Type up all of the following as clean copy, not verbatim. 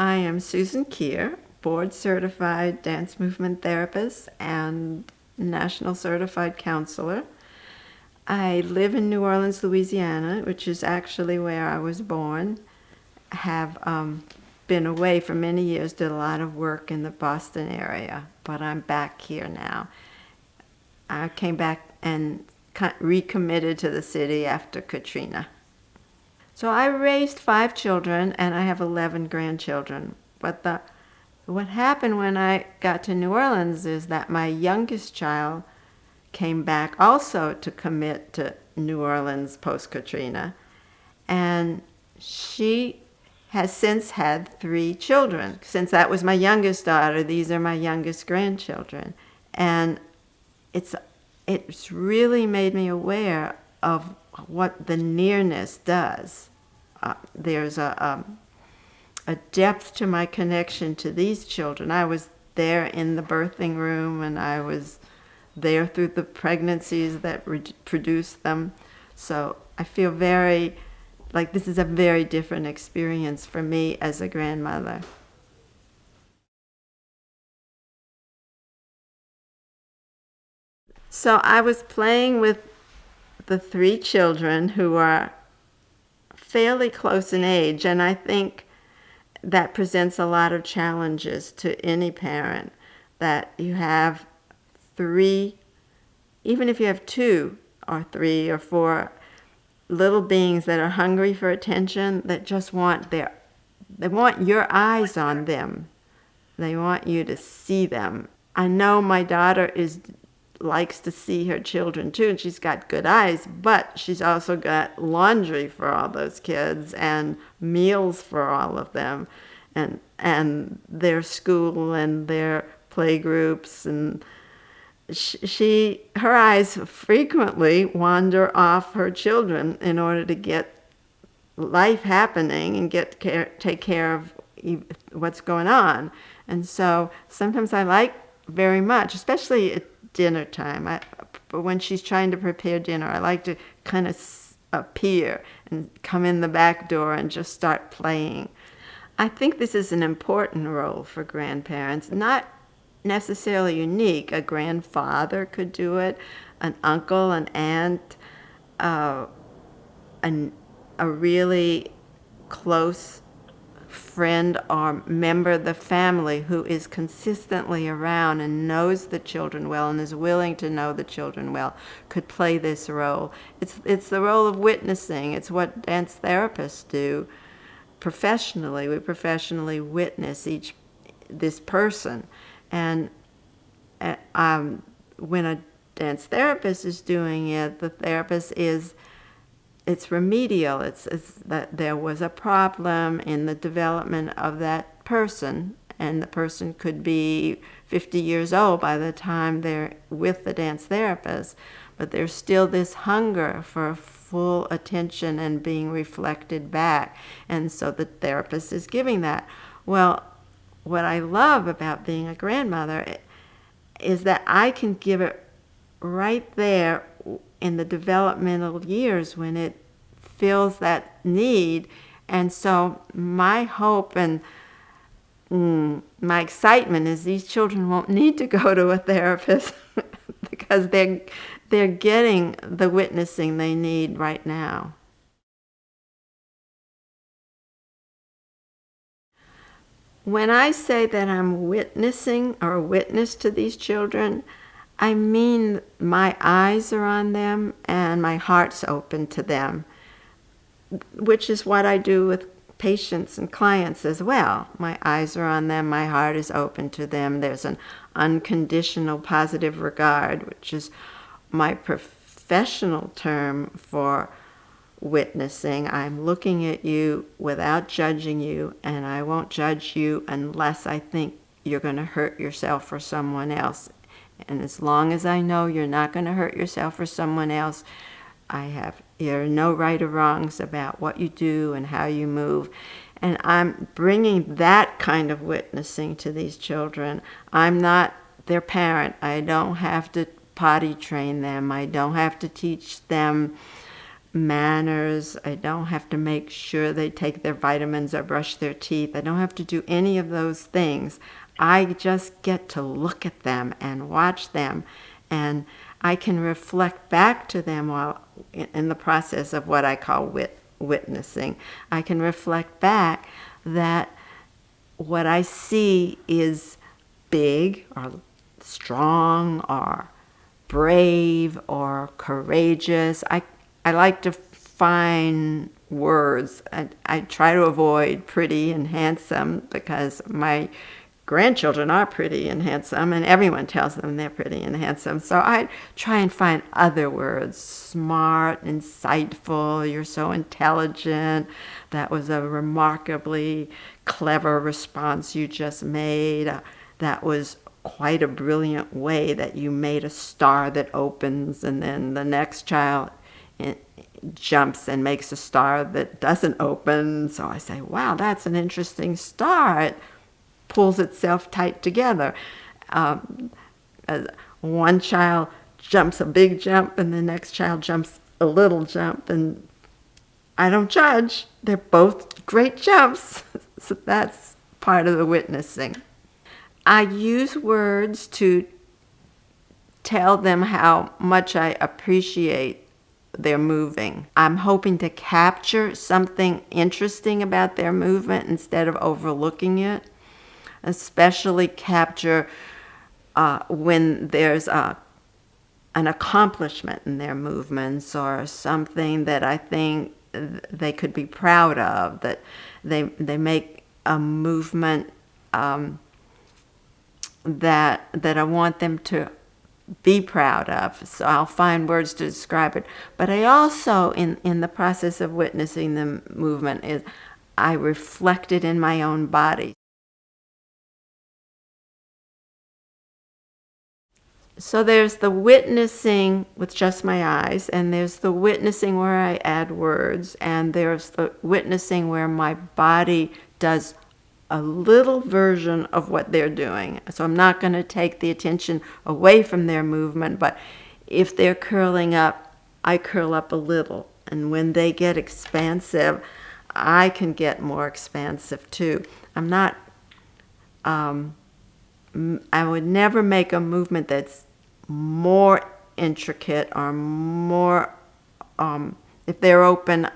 I am Susan Kierr, board certified dance movement therapist and national certified counselor. I live in New Orleans, Louisiana, which is actually where I was born. I have been away for many years, did a lot of work in the Boston area, but I'm back here now. I came back and recommitted to the city after Katrina. So I raised 5 children and I have 11 grandchildren. But what happened when I got to New Orleans is that my youngest child came back also to commit to New Orleans post-Katrina. And she has since had 3 children. Since that was my youngest daughter, these are my youngest grandchildren. And it's really made me aware of what the nearness does. There's a depth to my connection to these children. I was there in the birthing room, and I was there through the pregnancies that produced them. So I feel very like this is a very different experience for me as a grandmother. So I was playing with the 3 children who are fairly close in age, and I think that presents a lot of challenges to any parent, that you have 3, even if you have 2 or 3 or 4 little beings that are hungry for attention, that just want they want your eyes on them. They want you to see them. I know my daughter likes to see her children too, and she's got good eyes, but she's also got laundry for all those kids and meals for all of them, and their school and their play groups, and her eyes frequently wander off her children in order to get life happening and take care of what's going on. And so sometimes I like very much, especially at dinner time, when she's trying to prepare dinner, I like to kind of appear and come in the back door and just start playing. I think this is an important role for grandparents, not necessarily unique. A grandfather could do it, an uncle, an aunt, a really close friend or member of the family who is consistently around and knows the children well and is willing to know the children well could play this role. It's the role of witnessing. It's what dance therapists do professionally. We professionally witness this person. And when a dance therapist is doing it, the therapist it's remedial. It's that there was a problem in the development of that person, and the person could be 50 years old by the time they're with the dance therapist, but there's still this hunger for full attention and being reflected back, and so the therapist is giving that. Well, what I love about being a grandmother is that I can give it right there in the developmental years when it feels that need. And so my hope and my excitement is these children won't need to go to a therapist because they're getting the witnessing they need right now. When I say that I'm witnessing or a witness to these children, I mean my eyes are on them and my heart's open to them, which is what I do with patients and clients as well. My eyes are on them, my heart is open to them. There's an unconditional positive regard, which is my professional term for witnessing. I'm looking at you without judging you, and I won't judge you unless I think you're going to hurt yourself or someone else. And as long as I know you're not going to hurt yourself or someone else, there are no right or wrongs about what you do and how you move. And I'm bringing that kind of witnessing to these children. I'm not their parent. I don't have to potty train them. I don't have to teach them manners. I don't have to make sure they take their vitamins or brush their teeth. I don't have to do any of those things. I just get to look at them and watch them, and I can reflect back to them while in the process of what I call witnessing. I can reflect back that what I see is big or strong or brave or courageous. I like to find words. I try to avoid pretty and handsome because my grandchildren are pretty and handsome, and everyone tells them they're pretty and handsome. So I try and find other words: smart, insightful, you're so intelligent, that was a remarkably clever response you just made, that was quite a brilliant way that you made a star that opens, and then the next child jumps and makes a star that doesn't open. So I say, wow, that's an interesting star. It pulls itself tight together. One child jumps a big jump and the next child jumps a little jump, and I don't judge. They're both great jumps. So that's part of the witnessing. I use words to tell them how much I appreciate their moving. I'm hoping to capture something interesting about their movement instead of overlooking it, especially capture when there's an accomplishment in their movements or something that I think they could be proud of, that they make a movement that I want them to be proud of. So I'll find words to describe it. But I also, in the process of witnessing the movement, I reflect it in my own body. So there's the witnessing with just my eyes, and there's the witnessing where I add words, and there's the witnessing where my body does a little version of what they're doing. So I'm not going to take the attention away from their movement, but if they're curling up, I curl up a little. And when they get expansive, I can get more expansive too. I would never make a movement that's more intricate or more, if they're open,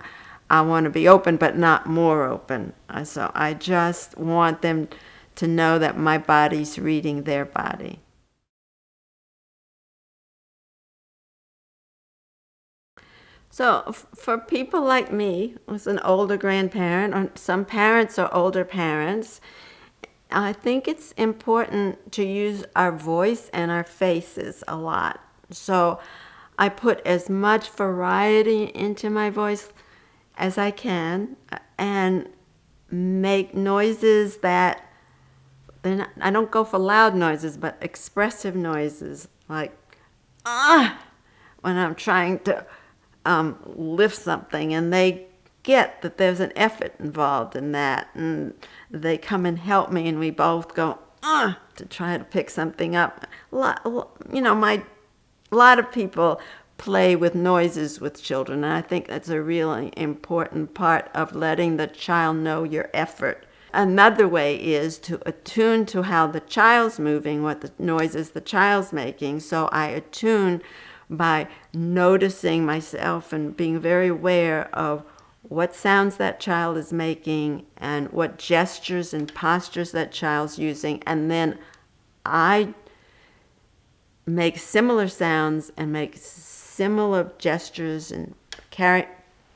I want to be open, but not more open. So I just want them to know that my body's reading their body. So for people like me, who's an older grandparent, or some parents are older parents, I think it's important to use our voice and our faces a lot. So I put as much variety into my voice as I can and make noises that, I don't go for loud noises, but expressive noises, like when I'm trying to lift something, and they get that there's an effort involved in that, and they come and help me, and we both go to try to pick something up. A lot of people play with noises with children, and I think that's a really important part of letting the child know your effort. Another way is to attune to how the child's moving, what the noises the child's making. So I attune by noticing myself and being very aware of what sounds that child is making and what gestures and postures that child's using, and then I make similar sounds and make similar gestures and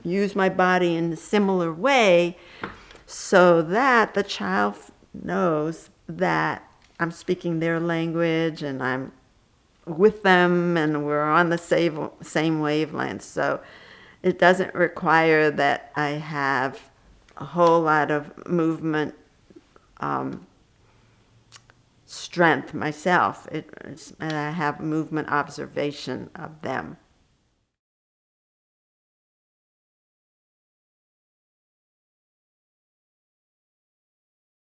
use my body in a similar way, so that the child knows that I'm speaking their language and I'm with them and we're on the same wavelength. So it doesn't require that I have a whole lot of movement strength myself. And I have movement observation of them.